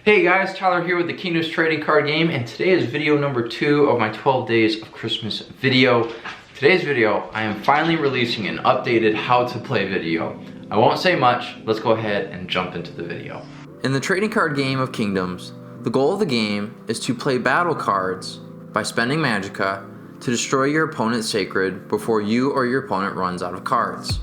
Hey guys, Tyler here with the Kingdoms trading card game, and today is video number 2 of my 12 days of Christmas video. Today's video, I am finally releasing an updated how to play video. I won't say much, let's go ahead and jump into the video. In the trading card game of Kingdoms, the goal of the game is to play battle cards by spending Magicka to destroy your opponent's sacred before you or your opponent runs out of cards.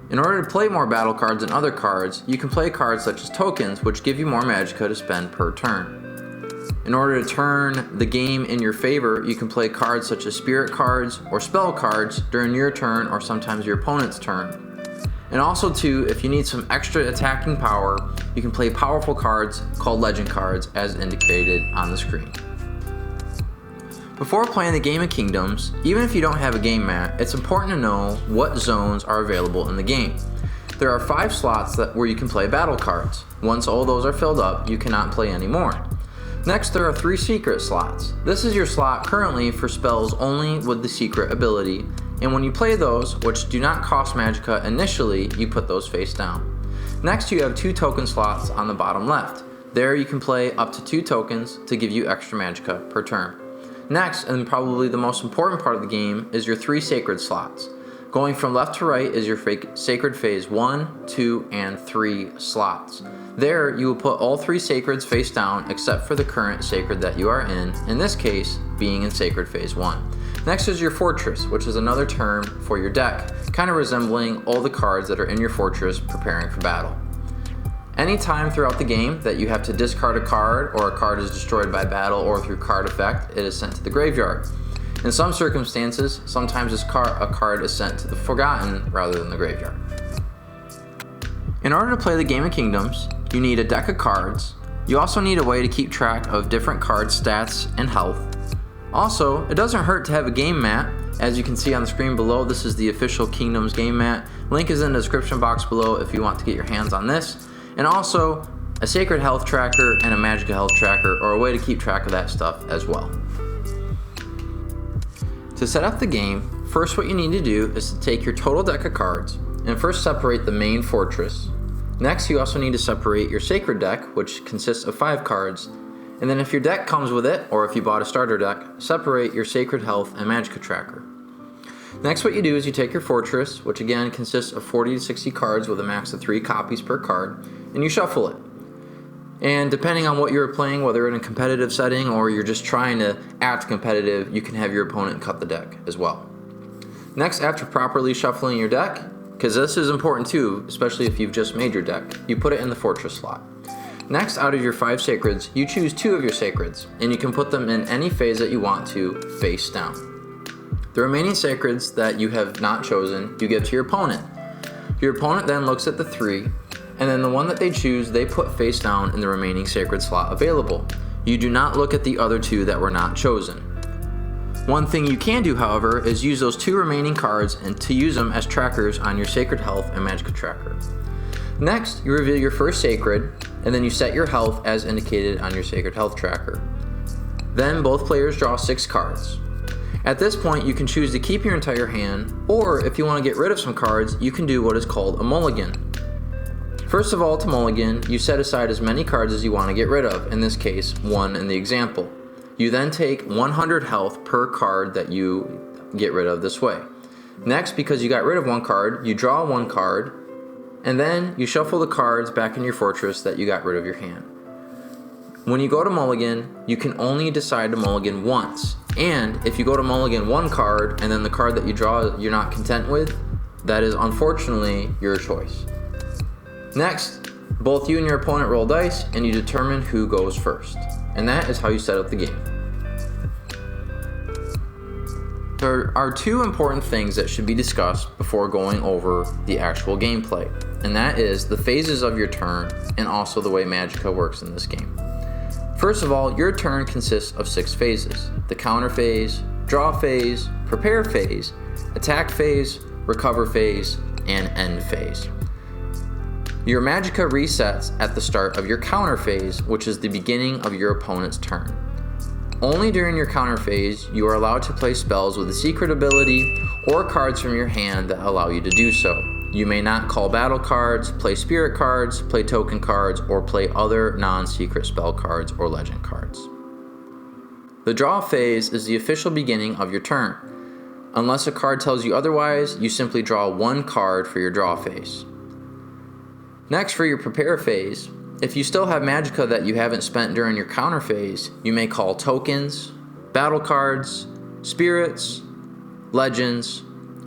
In order to play more battle cards than other cards, you can play cards such as tokens, which give you more Magicka to spend per turn. In order to turn the game in your favor, you can play cards such as spirit cards or spell cards during your turn or sometimes your opponent's turn. And also too, if you need some extra attacking power, you can play powerful cards called legend cards as indicated on the screen. Before playing the game of Kingdoms, even if you don't have a game mat, it's important to know what zones are available in the game. There are 5 slots where you can play battle cards. Once all those are filled up, you cannot play anymore. Next, there are 3 secret slots. This is your slot currently for spells only with the secret ability, and when you play those, which do not cost Magicka initially, you put those face down. Next, you have 2 token slots on the bottom left. There you can play up to 2 tokens to give you extra Magicka per turn. Next, and probably the most important part of the game, is your 3 sacred slots. Going from left to right is your sacred phase 1, 2, and 3 slots. There, you will put all 3 sacreds face down except for the current sacred that you are in this case, being in sacred phase 1. Next is your fortress, which is another term for your deck, kind of resembling all the cards that are in your fortress preparing for battle. Any time throughout the game that you have to discard a card or a card is destroyed by battle or through card effect, it is sent to the graveyard. In some circumstances, sometimes a card is sent to the Forgotten rather than the graveyard. In order to play the game of Kingdoms, you need a deck of cards. You also need a way to keep track of different card stats and health. Also, it doesn't hurt to have a game mat. As you can see on the screen below, this is the official Kingdoms game mat. Link is in the description box below if you want to get your hands on this. And also, a sacred health tracker and a Magicka health tracker, or a way to keep track of that stuff as well. To set up the game, first what you need to do is to take your total deck of cards and first separate the main fortress. Next, you also need to separate your sacred deck, which consists of 5 cards. And then if your deck comes with it, or if you bought a starter deck, separate your sacred health and Magicka tracker. Next, what you do is you take your fortress, which again consists of 40 to 60 cards with a max of 3 copies per card, and you shuffle it. And depending on what you're playing, whether in a competitive setting or you're just trying to act competitive, you can have your opponent cut the deck as well. Next, after properly shuffling your deck, because this is important too, especially if you've just made your deck, you put it in the fortress slot. Next, out of your 5 sacreds, you choose 2 of your sacreds, and you can put them in any phase that you want to, face down. The remaining sacreds that you have not chosen, you give to your opponent. Your opponent then looks at the 3, and then the one that they choose, they put face down in the remaining sacred slot available. You do not look at the other 2 that were not chosen. One thing you can do, however, is use those 2 remaining cards and to use them as trackers on your sacred health and Magicka tracker. Next, you reveal your first sacred, and then you set your health as indicated on your sacred health tracker. Then both players draw 6 cards. At this point, you can choose to keep your entire hand, or if you want to get rid of some cards, you can do what is called a mulligan. First of all, to mulligan, you set aside as many cards as you want to get rid of, in this case, 1 in the example. You then take 100 health per card that you get rid of this way. Next, because you got rid of 1 card, you draw 1 card, and then you shuffle the cards back in your fortress that you got rid of your hand. When you go to mulligan, you can only decide to mulligan once. And if you go to mulligan 1 card and then the card that you draw you're not content with, that is unfortunately your choice. Next, both you and your opponent roll dice and you determine who goes first. And that is how you set up the game. There are 2 important things that should be discussed before going over the actual gameplay. And that is the phases of your turn and also the way Magicka works in this game. First of all, your turn consists of 6 phases: the counter phase, draw phase, prepare phase, attack phase, recover phase, and end phase. Your Magicka resets at the start of your counter phase, which is the beginning of your opponent's turn. Only during your counter phase, you are allowed to play spells with a secret ability or cards from your hand that allow you to do so. You may not call battle cards, play spirit cards, play token cards, or play other non-secret spell cards or legend cards. The draw phase is the official beginning of your turn. Unless a card tells you otherwise, you simply draw one card for your draw phase. Next, for your prepare phase, if you still have magicka that you haven't spent during your counter phase, you may call tokens, battle cards, spirits, legends,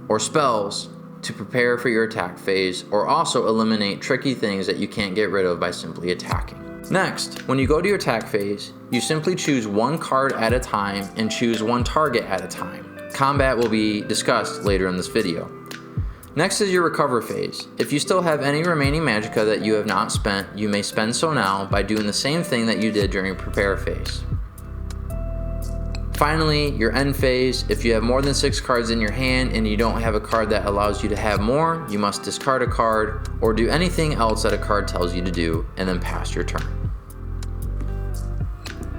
or spells to prepare for your attack phase, or also eliminate tricky things that you can't get rid of by simply attacking. Next, when you go to your attack phase, you simply choose one card at a time and choose one target at a time. Combat will be discussed later in this video. Next is your recover phase. If you still have any remaining magicka that you have not spent, you may spend so now by doing the same thing that you did during your prepare phase. Finally, your end phase. If you have more than 6 cards in your hand and you don't have a card that allows you to have more, you must discard a card or do anything else that a card tells you to do and then pass your turn.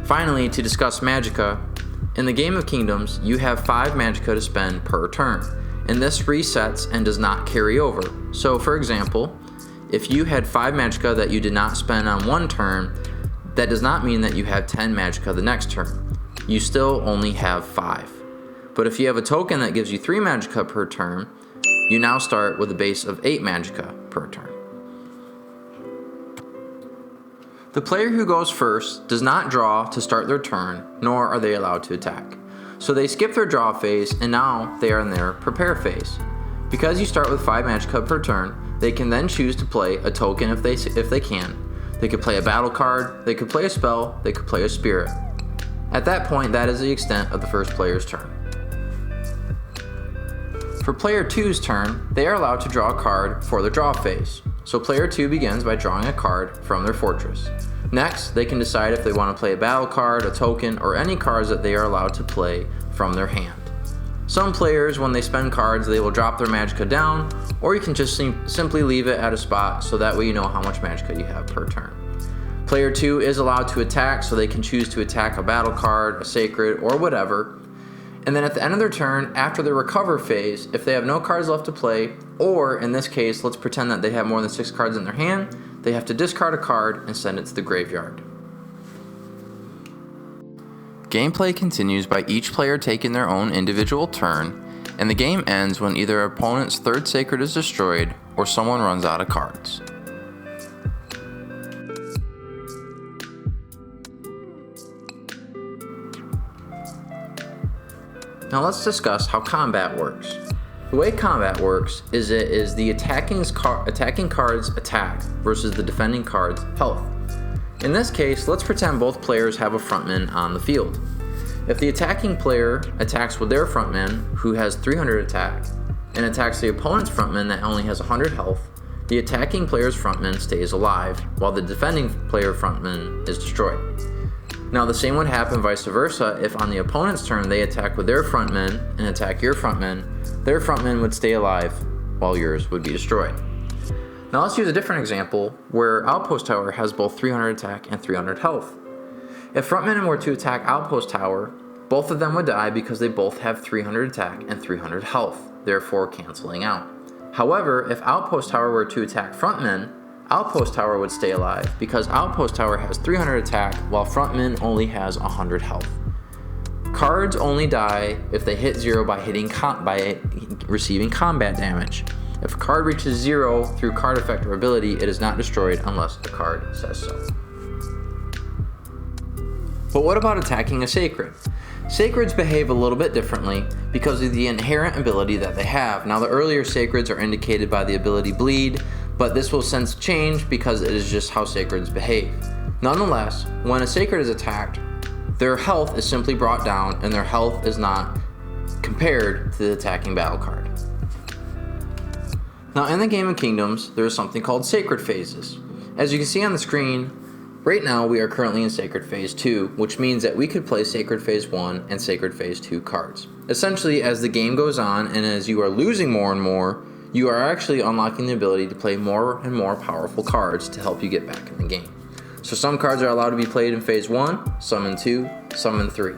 Finally, to discuss magicka, in the Game of Kingdoms, you have 5 magicka to spend per turn, and this resets and does not carry over. So for example, if you had 5 magicka that you did not spend on one turn, that does not mean that you have 10 magicka the next turn. You still only have 5. But if you have a token that gives you 3 magicka per turn, you now start with a base of 8 magicka per turn. The player who goes first does not draw to start their turn, nor are they allowed to attack. So they skip their draw phase and now they are in their prepare phase. Because you start with 5 magicka per turn, they can then choose to play a token if they can. They could play a battle card, they could play a spell, they could play a spirit. At that point, that is the extent of the first player's turn. For player 2's turn, they are allowed to draw a card for the draw phase. So player 2 begins by drawing a card from their fortress. Next, they can decide if they want to play a battle card, a token, or any cards that they are allowed to play from their hand. Some players, when they spend cards, they will drop their magicka down, or you can just simply leave it at a spot so that way you know how much magicka you have per turn. Player 2 is allowed to attack, so they can choose to attack a battle card, a sacred, or whatever. And then at the end of their turn, after the recover phase, if they have no cards left to play, or in this case, let's pretend that they have more than 6 cards in their hand, they have to discard a card and send it to the graveyard. Gameplay continues by each player taking their own individual turn, and the game ends when either an opponent's 3rd sacred is destroyed or someone runs out of cards. Now let's discuss how combat works. The way combat works is it is the attacking card's attack versus the defending card's health. In this case, let's pretend both players have a frontman on the field. If the attacking player attacks with their frontman, who has 300 attack, and attacks the opponent's frontman that only has 100 health, the attacking player's frontman stays alive, while the defending player frontman is destroyed. Now the same would happen vice versa if on the opponent's turn they attack with their frontman and attack your frontman, their frontman would stay alive while yours would be destroyed. Now let's use a different example where Outpost Tower has both 300 attack and 300 health. If frontman were to attack Outpost Tower, both of them would die because they both have 300 attack and 300 health, therefore canceling out. However, if Outpost Tower were to attack frontman, Outpost Tower would stay alive because Outpost Tower has 300 attack while frontman only has 100 health. Cards only die if they hit 0 by receiving combat damage. If a card reaches 0 through card effect or ability, it is not destroyed unless the card says so. But what about attacking a sacred? Sacreds behave a little bit differently because of the inherent ability that they have. Now the earlier sacreds are indicated by the ability bleed, but this will since change because it is just how sacreds behave. Nonetheless, when a sacred is attacked, their health is simply brought down and their health is not compared to the attacking battle card. Now in the Game of Kingdoms, there is something called sacred phases. As you can see on the screen, right now we are currently in Sacred Phase 2, which means that we could play Sacred Phase 1 and Sacred Phase 2 cards. Essentially, as the game goes on and as you are losing more and more, you are actually unlocking the ability to play more and more powerful cards to help you get back in the game. So some cards are allowed to be played in Phase 1, some in 2, some in 3.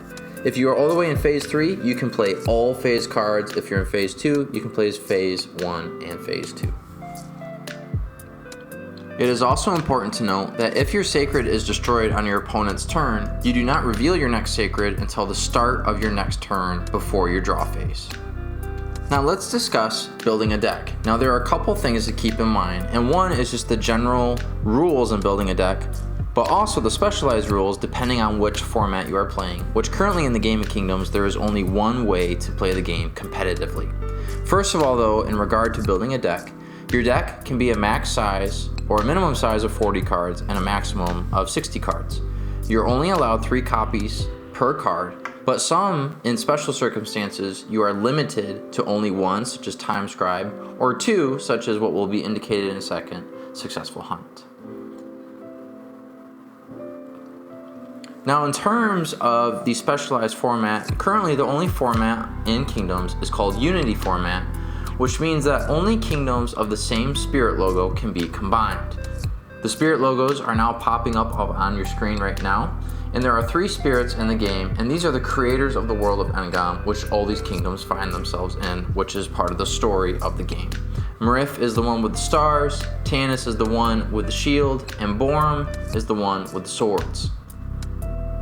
If you are all the way in Phase 3, you can play all phase cards. If you're in Phase 2, you can play Phase 1 and Phase 2. It is also important to note that if your sacred is destroyed on your opponent's turn, you do not reveal your next sacred until the start of your next turn before your draw phase. Now let's discuss building a deck. Now there are a couple things to keep in mind, and one is just the general rules in building a deck, but also the specialized rules depending on which format you are playing, which currently in the Game of Kingdoms there is only one way to play the game competitively. First of all though, in regard to building a deck, your deck can be a max size or a minimum size of 40 cards and a maximum of 60 cards. You're only allowed 3 copies per card, but some, in special circumstances, you are limited to only 1, such as Time Scribe, or 2, such as what will be indicated in a second, Successful Hunt. Now in terms of the specialized format, currently the only format in Kingdoms is called Unity format, which means that only kingdoms of the same spirit logo can be combined. The spirit logos are now popping up on your screen right now, and there are 3 spirits in the game, and these are the creators of the world of Engam, which all these kingdoms find themselves in, which is part of the story of the game. Marif is the one with the stars, Tanis is the one with the shield, and Borum is the one with the swords.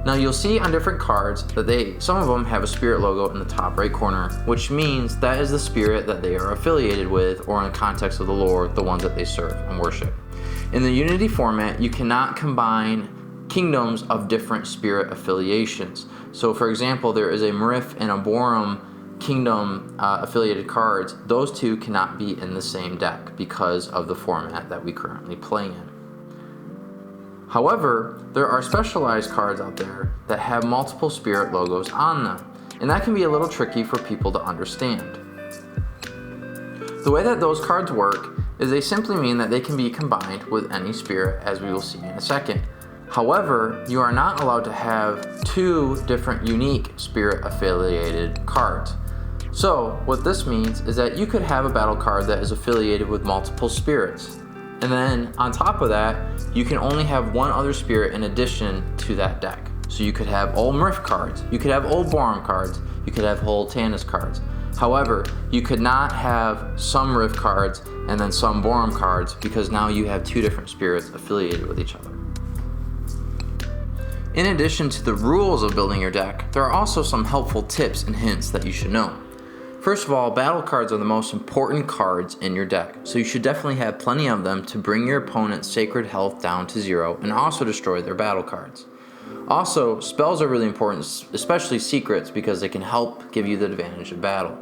Now you'll see on different cards that some of them have a spirit logo in the top right corner, which means that is the spirit that they are affiliated with, or in the context of the lore, the ones that they serve and worship. In the Unity format, you cannot combine kingdoms of different spirit affiliations. So for example, there is a Marif and a Borum kingdom affiliated cards. Those 2 cannot be in the same deck because of the format that we currently play in. However, there are specialized cards out there that have multiple spirit logos on them, and that can be a little tricky for people to understand. The way that those cards work is they simply mean that they can be combined with any spirit, as we will see in a second. However, you are not allowed to have 2 different unique spirit affiliated cards. So what this means is that you could have a battle card that is affiliated with multiple spirits. And then on top of that, you can only have 1 other spirit in addition to that deck. So you could have old Murph cards, you could have old Borum cards, you could have old Tanis cards. However, you could not have some Rift cards and then some Borum cards, because now you have 2 different spirits affiliated with each other. In addition to the rules of building your deck, there are also some helpful tips and hints that you should know. First of all, battle cards are the most important cards in your deck, so you should definitely have plenty of them to bring your opponent's sacred health down to 0 and also destroy their battle cards. Also, spells are really important, especially secrets, because they can help give you the advantage of battle.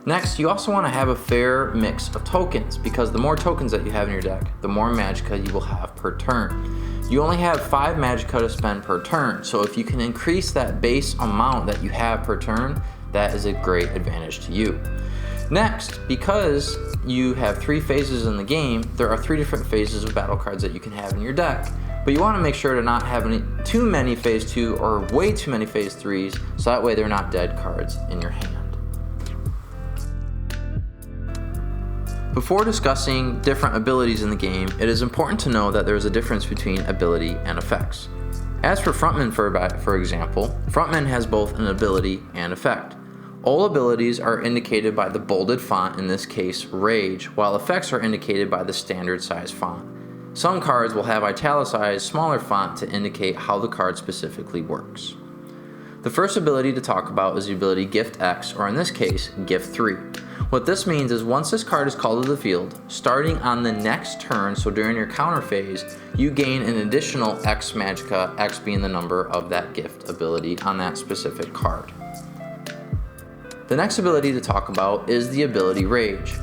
Next, you also want to have a fair mix of tokens, because the more tokens that you have in your deck, the more magicka you will have per turn. You only have 5 magicka to spend per turn, so if you can increase that base amount that you have per turn, that is a great advantage to you. Next, because you have 3 phases in the game, there are 3 different phases of battle cards that you can have in your deck, but you want to make sure to not have too many phase 2 or way too many phase 3s, so that way they're not dead cards in your hand. Before discussing different abilities in the game, it is important to know that there is a difference between ability and effects. As for Frontman, for example, Frontman has both an ability and effect. All abilities are indicated by the bolded font, in this case Rage, while effects are indicated by the standard size font. Some cards will have italicized smaller font to indicate how the card specifically works. The first ability to talk about is the ability Gift X, or in this case, Gift 3. What this means is once this card is called to the field, starting on the next turn, so during your counter phase, you gain an additional X magicka, X being the number of that gift ability on that specific card. The next ability to talk about is the ability Rage.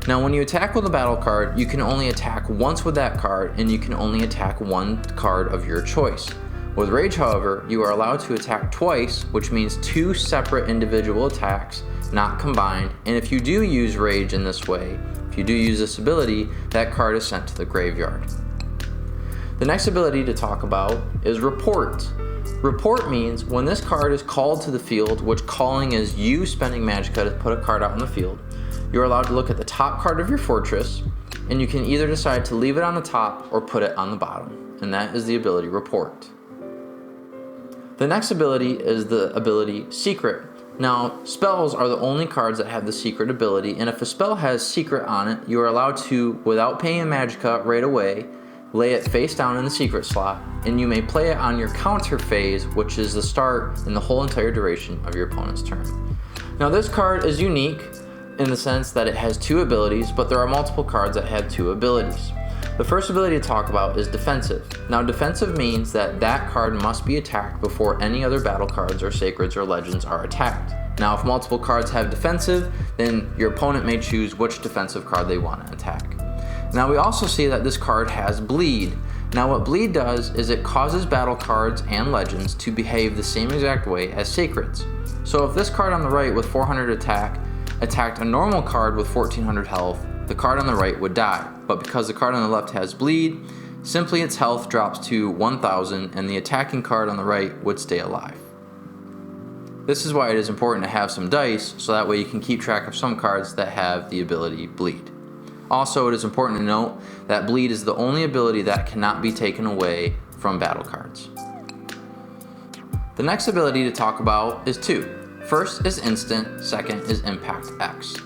Now when you attack with a battle card, you can only attack once with that card, and you can only attack 1 card of your choice. With Rage, however, you are allowed to attack twice, which means 2 separate individual attacks, not combined, and if you do use Rage in this way, if you do use this ability, that card is sent to the graveyard. The next ability to talk about is Report. Report means when this card is called to the field, which calling is you spending magicka to put a card out on the field, you're allowed to look at the top card of your fortress, and you can either decide to leave it on the top or put it on the bottom, and that is the ability Report. The next ability is the ability Secret. Now, spells are the only cards that have the secret ability, and if a spell has secret on it, you are allowed to, without paying a magicka right away, lay it face down in the secret slot, and you may play it on your counter phase, which is the start in the whole entire duration of your opponent's turn. Now this card is unique in the sense that it has 2 abilities, but there are multiple cards that have 2 abilities. The first ability to talk about is defensive. Now defensive means that that card must be attacked before any other battle cards or sacreds or legends are attacked. Now if multiple cards have defensive, then your opponent may choose which defensive card they want to attack. Now we also see that this card has bleed. Now what bleed does is it causes battle cards and legends to behave the same exact way as sacreds. So if this card on the right with 400 attack attacked a normal card with 1400 health, the card on the right would die. But because the card on the left has bleed, simply its health drops to 1000 and the attacking card on the right would stay alive. This is why it is important to have some dice, so that way you can keep track of some cards that have the ability bleed. Also, it is important to note that bleed is the only ability that cannot be taken away from battle cards. The next ability to talk about is 2. First is instant, second is impact X.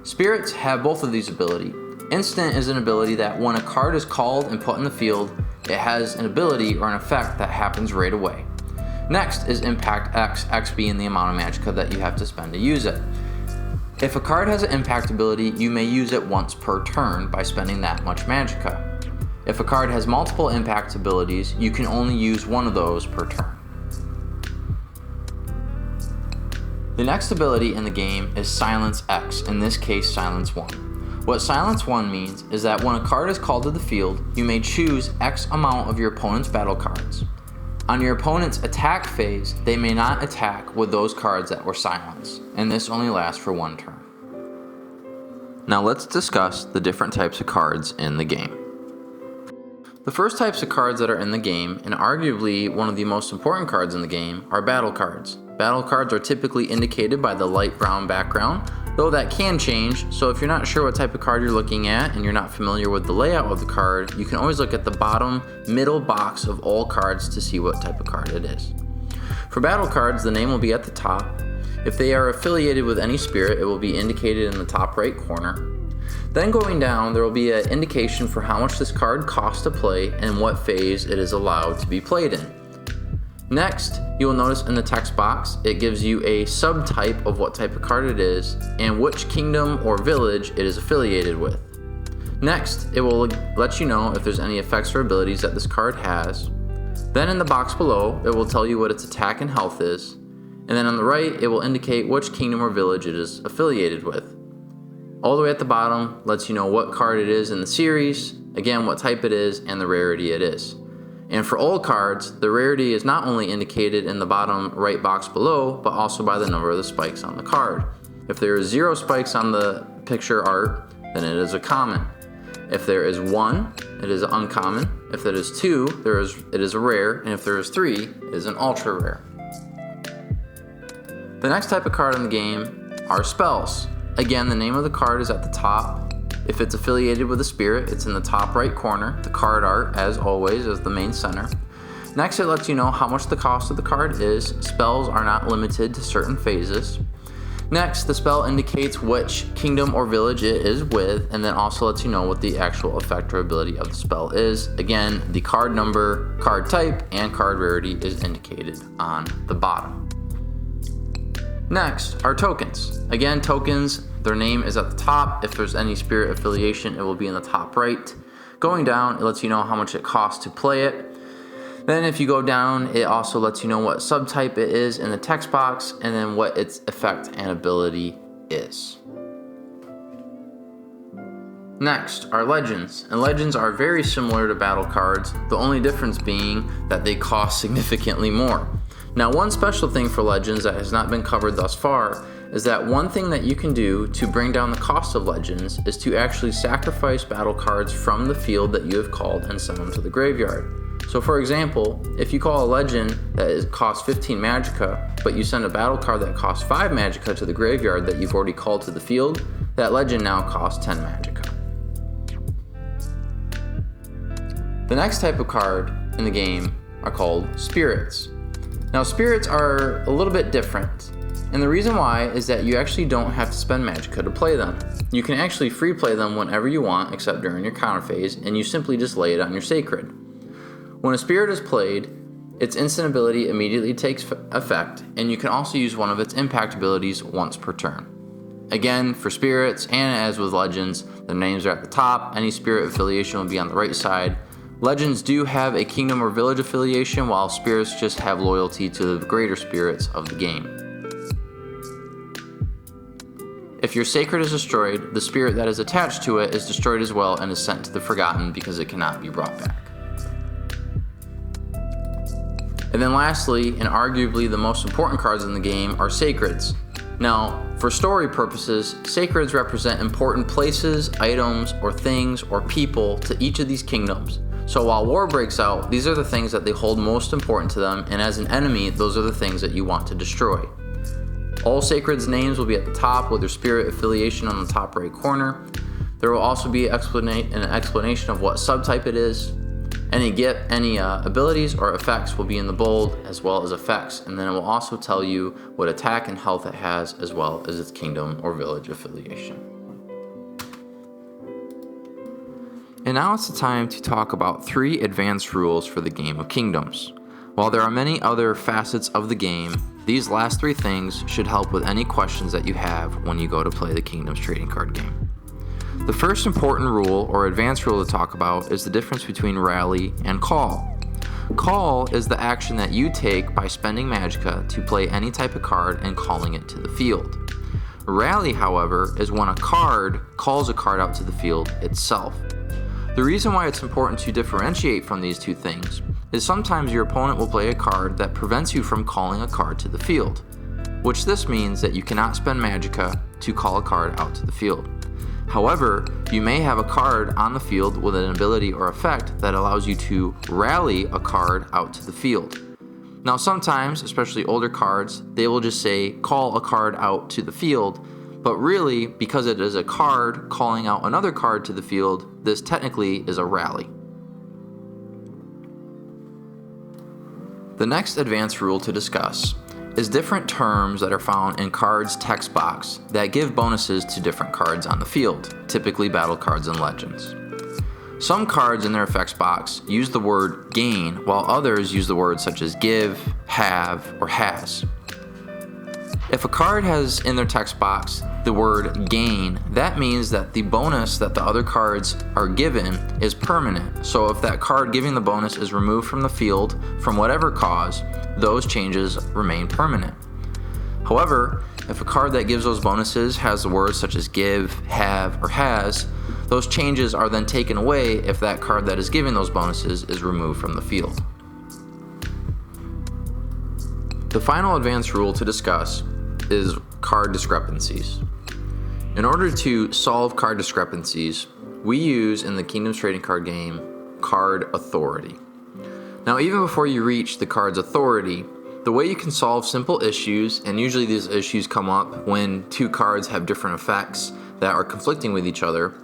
Spirits have both of these abilities. Instant is an ability that when a card is called and put in the field, it has an ability or an effect that happens right away. Next is impact X, X being the amount of magicka that you have to spend to use it. If a card has an impact ability, you may use it once per turn by spending that much magicka. If a card has multiple impact abilities, you can only use one of those per turn. The next ability in the game is Silence X, in this case Silence 1. What Silence 1 means is that when a card is called to the field, you may choose X amount of your opponent's battle cards. On your opponent's attack phase, they may not attack with those cards that were silenced, and this only lasts for 1 turn. Now let's discuss the different types of cards in the game. The first types of cards that are in the game, and arguably one of the most important cards in the game, are battle cards. Battle cards are typically indicated by the light brown background, though that can change, so if you're not sure what type of card you're looking at and you're not familiar with the layout of the card, you can always look at the bottom middle box of all cards to see what type of card it is. For battle cards, the name will be at the top. If they are affiliated with any spirit, it will be indicated in the top right corner. Then going down, there will be an indication for how much this card costs to play and what phase it is allowed to be played in. Next, you will notice in the text box, it gives you a subtype of what type of card it is and which kingdom or village it is affiliated with. Next, it will let you know if there's any effects or abilities that this card has. Then in the box below, it will tell you what its attack and health is. And then on the right, it will indicate which kingdom or village it is affiliated with. All the way at the bottom lets you know what card it is in the series, again what type it is, and the rarity it is. And for all cards, the rarity is not only indicated in the bottom right box below, but also by the number of the spikes on the card. If there is 0 spikes on the picture art, then it is a common. If there is 1, it is uncommon. If there is 2, it is a rare. And if there is 3, it is an ultra rare. The next type of card in the game are spells. Again, the name of the card is at the top. If it's affiliated with a spirit, it's in the top right corner. The card art, as always, is the main center. Next, it lets you know how much the cost of the card is. Spells are not limited to certain phases. Next, the spell indicates which kingdom or village it is with, and then also lets you know what the actual effect or ability of the spell is. Again, the card number, card type, and card rarity is indicated on the bottom. Next are tokens. Again, tokens, their name is at the top. If there's any spirit affiliation, it will be in the top right. Going down, it lets you know how much it costs to play it. Then if you go down, it also lets you know what subtype it is in the text box, and then what its effect and ability is. Next are legends, and legends are very similar to battle cards, the only difference being that they cost significantly more. Now, one special thing for legends that has not been covered thus far is that one thing that you can do to bring down the cost of legends is to actually sacrifice battle cards from the field that you have called and send them to the graveyard. So for example, if you call a legend that costs 15 magicka, but you send a battle card that costs 5 magicka to the graveyard that you've already called to the field, that legend now costs 10 magicka. The next type of card in the game are called spirits. Now spirits are a little bit different. And the reason why is that you actually don't have to spend Magicka to play them. You can actually free play them whenever you want except during your counter phase, and you simply just lay it on your Sacred. When a Spirit is played, its instant ability immediately takes effect, and you can also use one of its impact abilities once per turn. Again, for Spirits, and as with Legends, their names are at the top, any Spirit affiliation will be on the right side. Legends do have a Kingdom or Village affiliation, while Spirits just have loyalty to the greater spirits of the game. If your Sacred is destroyed, the Spirit that is attached to it is destroyed as well and is sent to the Forgotten because it cannot be brought back. And then lastly, and arguably the most important cards in the game, are Sacreds. Now, for story purposes, Sacreds represent important places, items, or things, or people to each of these kingdoms. So while war breaks out, these are the things that they hold most important to them, and as an enemy, those are the things that you want to destroy. All Sacred's names will be at the top with their Spirit affiliation on the top right corner. There will also be an explanation of what subtype it is. Any abilities or effects will be in the bold, as well as effects, and then it will also tell you what attack and health it has, as well as its Kingdom or Village affiliation. And now it's the time to talk about 3 advanced rules for the game of Kingdoms. While there are many other facets of the game, these last 3 things should help with any questions that you have when you go to play the Kingdoms trading card game. The first important rule or advanced rule to talk about is the difference between rally and call. Call is the action that you take by spending Magicka to play any type of card and calling it to the field. Rally, however, is when a card calls a card out to the field itself. The reason why it's important to differentiate from these 2 things is sometimes your opponent will play a card that prevents you from calling a card to the field, which this means that you cannot spend Magicka to call a card out to the field. However, you may have a card on the field with an ability or effect that allows you to rally a card out to the field. Now sometimes, especially older cards, they will just say call a card out to the field, but really, because it is a card calling out another card to the field, this technically is a rally. The next advanced rule to discuss is different terms that are found in cards' text box that give bonuses to different cards on the field, typically battle cards and legends. Some cards in their effects box use the word gain, while others use the words such as give, have, or has. If a card has in their text box the word gain, that means that the bonus that the other cards are given is permanent. So if that card giving the bonus is removed from the field from whatever cause, those changes remain permanent. However, if a card that gives those bonuses has the words such as give, have, or has, those changes are then taken away if that card that is giving those bonuses is removed from the field. The final advanced rule to discuss is card discrepancies. In order to solve card discrepancies, we use in the Kingdoms trading card game card authority. Now, even before you reach the card's authority, the way you can solve simple issues, and usually these issues come up when 2 cards have different effects that are conflicting with each other,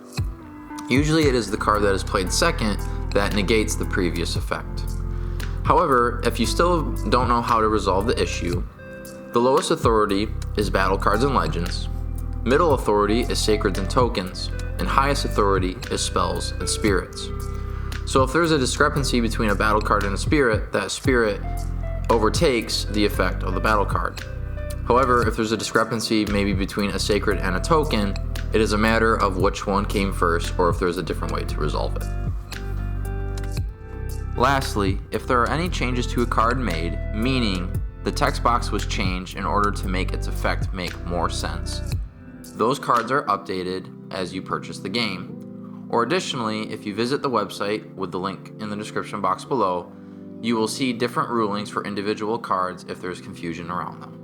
usually it is the card that is played second that negates the previous effect. However, if you still don't know how to resolve the issue, the lowest authority is battle cards and legends, middle authority is sacreds and tokens, and highest authority is spells and spirits. So if there's a discrepancy between a battle card and a spirit, that spirit overtakes the effect of the battle card. However, if there's a discrepancy maybe between a sacred and a token, it is a matter of which one came first or if there's a different way to resolve it. Lastly, if there are any changes to a card made, meaning the text box was changed in order to make its effect make more sense, those cards are updated as you purchase the game. Or additionally, if you visit the website with the link in the description box below, you will see different rulings for individual cards if there's confusion around them.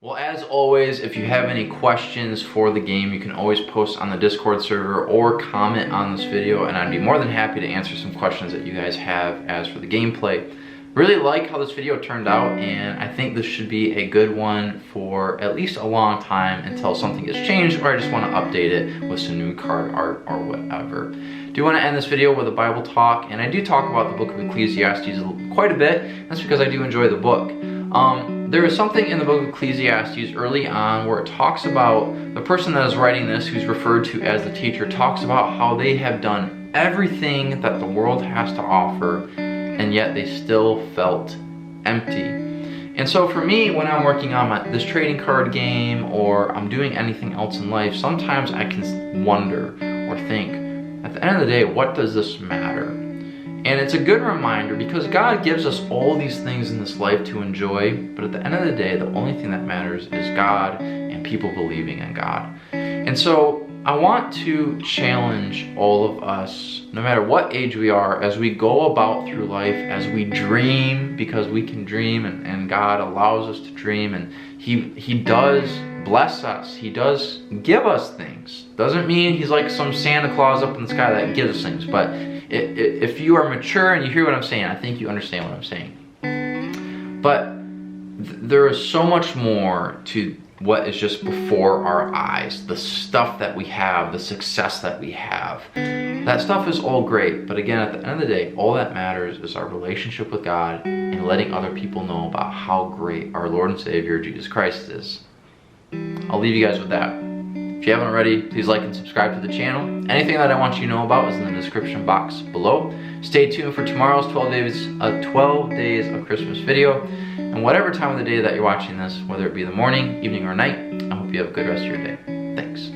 Well, as always, if you have any questions for the game, you can always post on the Discord server or comment on this video, and I'd be more than happy to answer some questions that you guys have as for the gameplay. Really like how this video turned out, and I think this should be a good one for at least a long time until something gets changed or I just want to update it with some new card art or whatever. Do want to end this video with a Bible talk, and I do talk about the book of Ecclesiastes quite a bit. That's because I do enjoy the book. There is something in the book of Ecclesiastes early on where it talks about the person that is writing this, who's referred to as the teacher, talks about how they have done everything that the world has to offer, and yet they still felt empty. And so for me, when I'm working on this trading card game or I'm doing anything else in life, sometimes I can wonder or think, at the end of the day, what does this matter? And it's a good reminder, because God gives us all these things in this life to enjoy, but at the end of the day, the only thing that matters is God and people believing in God. And so I want to challenge all of us, no matter what age we are, as we go about through life, as we dream, because we can dream, and God allows us to dream, and He does bless us. He does give us things. Doesn't mean He's like some Santa Claus up in the sky that gives us things, but if you are mature and you hear what I'm saying, I think you understand what I'm saying. But there is so much more to what is just before our eyes. The stuff that we have, the success that we have, that stuff is all great. But again, at the end of the day, all that matters is our relationship with God and letting other people know about how great our Lord and Savior Jesus Christ is. I'll leave you guys with that. If you haven't already, please like and subscribe to the channel. Anything that I want you to know about is in the description box below. Stay tuned for tomorrow's 12 days of Christmas video. And whatever time of the day that you're watching this, whether it be the morning, evening, or night, I hope you have a good rest of your day. Thanks.